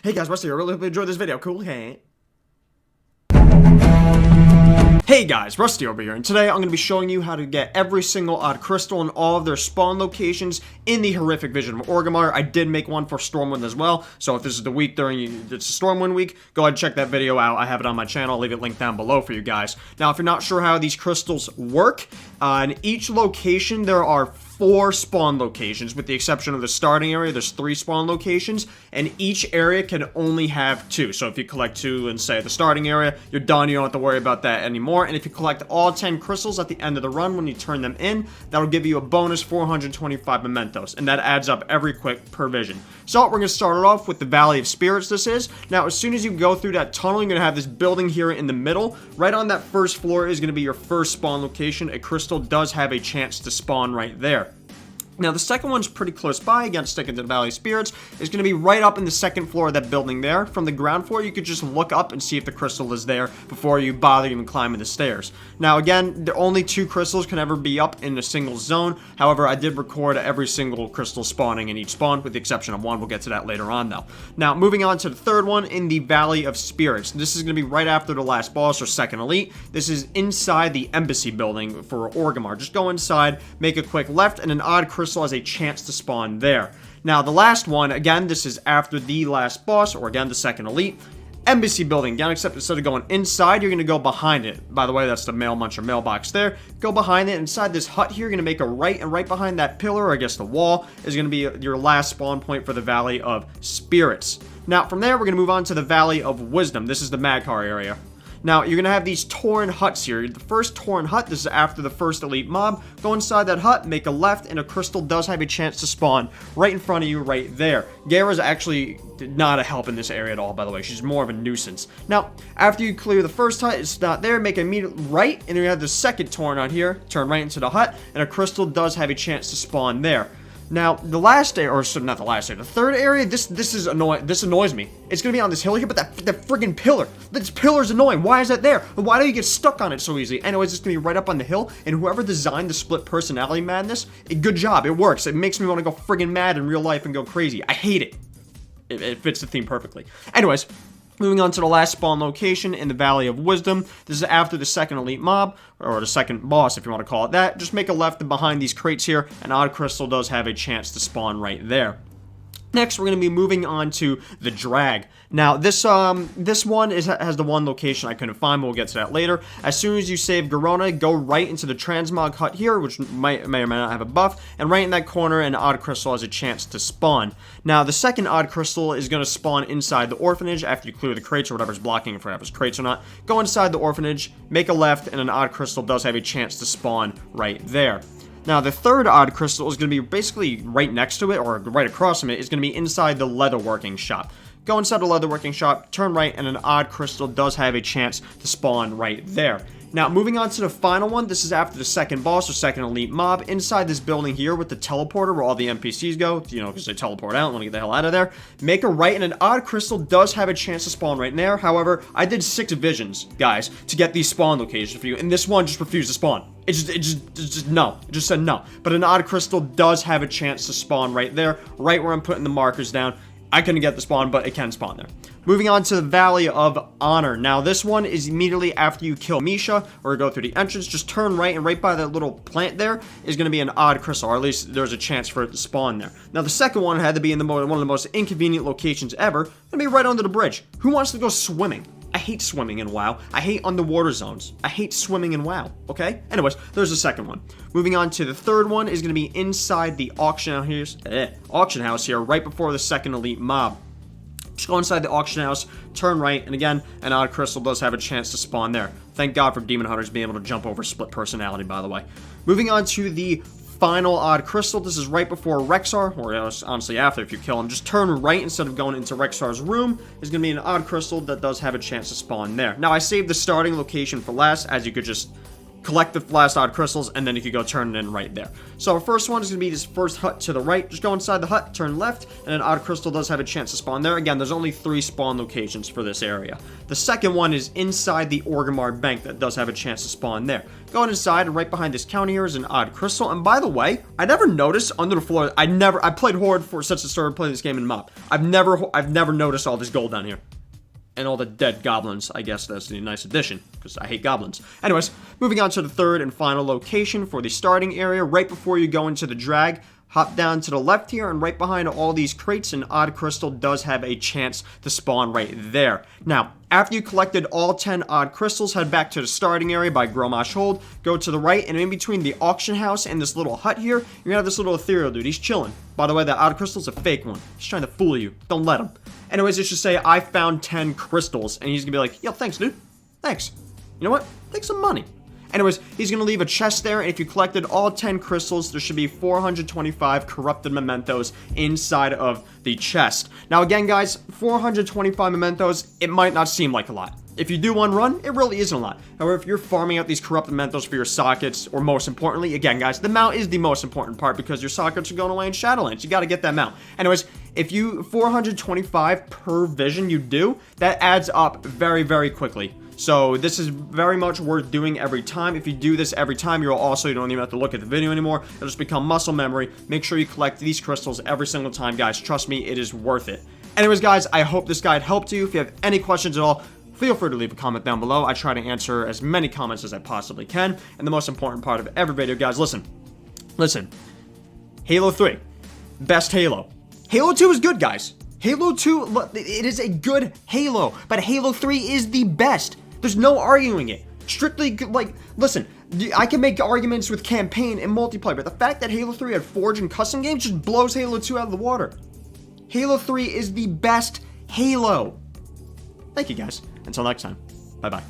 Hey guys, Rusty, I really hope you enjoyed this video. Cool, hey. Hey guys, Rusty over here, and today I'm going to be showing you how to get every single odd crystal in all of their spawn locations in the Horrific Vision of Orgrimmar. I did make one for Stormwind as well, so if this is the week during it's a Stormwind week, go ahead and check that video out. I have it on my channel. I'll leave it linked down below for you guys. Now, if you're not sure how these crystals work, in each location there are 4 spawn locations, with the exception of the starting area. There's 3 spawn locations, and each area can only have 2. So if you collect 2 and say the starting area, you're done. You don't have to worry about that anymore. And if you collect all 10 crystals at the end of the run when you turn them in, that'll give you a bonus 425 mementos, and that adds up every quick per vision. So we're going to start it off with the Valley of Spirits. This is now, as soon as you go through that tunnel, you're going to have this building here in the middle. Right on that first floor is going to be your first spawn location. A crystal does have a chance to spawn right there. Now, the second one's pretty close by. Again, sticking to the Valley of Spirits. It's going to be right up in the second floor of that building there. From the ground floor, you could just look up and see if the crystal is there before you bother even climbing the stairs. Now, again, the only 2 crystals can ever be up in a single zone. However, I did record every single crystal spawning in each spawn, with the exception of one. We'll get to that later on, though. Now, moving on to the third one in the Valley of Spirits. This is going to be right after the last boss, or second elite. This is inside the embassy building for Orgrimmar. Just go inside, make a quick left, and an odd crystal has a chance to spawn there. Now, the last one, again, this is after the last boss, or again, the second elite. Embassy building, again, except instead of going inside, you're going to go behind it. By the way, that's the mail muncher mailbox there. Go behind it. Inside this hut here, you're going to make a right, and right behind that pillar, or I guess the wall, is going to be your last spawn point for the Valley of Spirits. Now, from there, we're going to move on to the Valley of Wisdom. This is the Magcar area. Now, you're going to have these Tauren huts here. The first Tauren hut, this is after the first elite mob. Go inside that hut, make a left, and a crystal does have a chance to spawn right in front of you right there. Gara's actually not a help in this area at all, by the way. She's more of a nuisance. Now, after you clear the first hut, it's not there. Make an immediate right, and you have the second Tauren hut here. Turn right into the hut, and a crystal does have a chance to spawn there. Now, the last area, or so not the last area, the third area, this annoys me. It's gonna be on this hill here, but that friggin' pillar. This pillar's annoying. Why is that there? And why do you get stuck on it so easily? Anyways, it's gonna be right up on the hill, and whoever designed the split personality madness, good job. It works. It makes me want to go friggin' mad in real life and go crazy. I hate it. It fits the theme perfectly. Anyways, moving on to the last spawn location in the Valley of Wisdom. This is after the second elite mob, or the second boss if you want to call it that. Just make a left, and behind these crates here, an odd crystal does have a chance to spawn right there. Next, we're going to be moving on to the Drag. Now, this one has the one location I couldn't find, but we'll get to that later. As soon as you save Garona, go right into the Transmog hut here, which may or may not have a buff, and right in that corner, an odd crystal has a chance to spawn. Now, the second odd crystal is going to spawn inside the orphanage after you clear the crates or whatever's blocking it, for if it's crates or not. Go inside the orphanage, make a left, and an odd crystal does have a chance to spawn right there. Now, the third odd crystal is going to be basically right next to it, or right across from it, is going to be inside the leatherworking shop. Go inside the leatherworking shop, turn right, and an odd crystal does have a chance to spawn right there. Now, moving on to the final one, this is after the second boss or second elite mob. Inside this building here with the teleporter where all the NPCs go, you know, because they teleport out and want to get the hell out of there. Make a right, and an odd crystal does have a chance to spawn right there. However, I did 6 visions, guys, to get these spawn locations for you, and this one just refused to spawn. It just said no. But an odd crystal does have a chance to spawn right there, right where I'm putting the markers down. I couldn't get the spawn, but it can spawn there. Moving on to the Valley of Honor. Now, this one is immediately after you kill Misha, or go through the entrance. Just turn right, and right by that little plant there is going to be an odd crystal, or at least there's a chance for it to spawn there. Now, the second one had to be in one of the most inconvenient locations ever. It's going to be right under the bridge. Who wants to go swimming? I hate swimming in WoW. I hate underwater zones. I hate swimming in WoW, okay? Anyways, there's the second one. Moving on to the third one is going to be inside the auction house here, right before the second elite mob. Just go inside the auction house, turn right, and again, an odd crystal does have a chance to spawn there. Thank God for demon hunters being able to jump over split personality, by the way. Moving on to the final odd crystal. This is right before Rexar, or honestly after if you kill him. Just turn right instead of going into Rexar's room. There's going to be an odd crystal that does have a chance to spawn there. Now, I saved the starting location for last, as you could just collect the last odd crystals, and then you can go turn it in right there. So our first one is going to be this first hut to the right. Just go inside the hut, turn left, and an odd crystal does have a chance to spawn there. Again, there's only 3 spawn locations for this area. The second one is inside the Orgrimmar bank that does have a chance to spawn there. Going inside, and right behind this counter here is an odd crystal. And by the way, I never noticed under the floor. I played Horde since I started playing this game in MOP. I've never noticed all this gold down here. And all the dead goblins. I guess that's a nice addition, because I hate goblins. Anyways, moving on to the third and final location for the starting area. Right before you go into the drag, hop down to the left here, and right behind all these crates, an odd crystal does have a chance to spawn right there. Now, after you collected all 10 odd crystals, head back to the starting area by Gromash Hold, go to the right, and in between the auction house and this little hut here, you're gonna have this little ethereal dude. He's chilling. By the way, that odd crystal's a fake one. He's trying to fool you. Don't let him. Anyways, it should say, I found 10 crystals, and he's gonna be like, yo, thanks, dude. Thanks. You know what? Take some money. Anyways, he's going to leave a chest there, and if you collected all 10 crystals, there should be 425 Corrupted Mementos inside of the chest. Now again, guys, 425 Mementos, it might not seem like a lot. If you do one run, it really isn't a lot. However, if you're farming out these Corrupted Mementos for your sockets, or most importantly, again, guys, the mount is the most important part because your sockets are going away in Shadowlands. You got to get that mount. Anyways, if you 425 per vision you do, that adds up very, very quickly. So this is very much worth doing every time. If you do this every time, you don't even have to look at the video anymore. It'll just become muscle memory. Make sure you collect these crystals every single time, guys. Trust me, it is worth it. Anyways, guys, I hope this guide helped you. If you have any questions at all, feel free to leave a comment down below. I try to answer as many comments as I possibly can. And the most important part of every video, guys, listen. Halo 3, best Halo. Halo 2 is good, guys. Halo 2, it is a good Halo, but Halo 3 is the best. There's no arguing it. Strictly, like, listen, I can make arguments with campaign and multiplayer, but the fact that Halo 3 had Forge and custom games just blows Halo 2 out of the water. Halo 3 is the best Halo. Thank you, guys. Until next time, bye-bye.